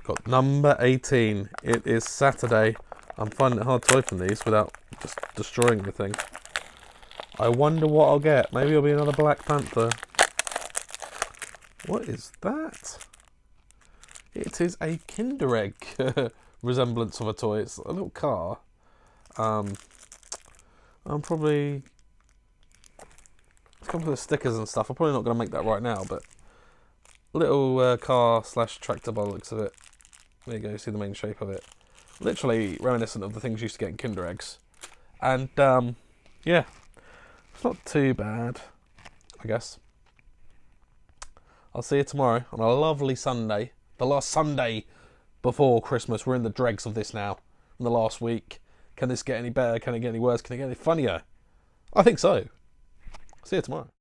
Got number 18. It is Saturday. I'm finding it hard to open these without just destroying the thing. I wonder what I'll get. Maybe it'll be another Black Panther. What is that? It is a Kinder Egg resemblance of a toy. It's a little car. I'm probably... It's come with the stickers and stuff. I'm probably not going to make that right now, but... Little car slash tractor by the looks of it. There you go, see the main shape of it. Literally reminiscent of the things you used to get in Kinder Eggs. And, yeah. It's not too bad, I guess. I'll see you tomorrow on a lovely Sunday. The last Sunday before Christmas. We're in the dregs of this now. In the last week. Can this get any better? Can it get any worse? Can it get any funnier? I think so. See you tomorrow.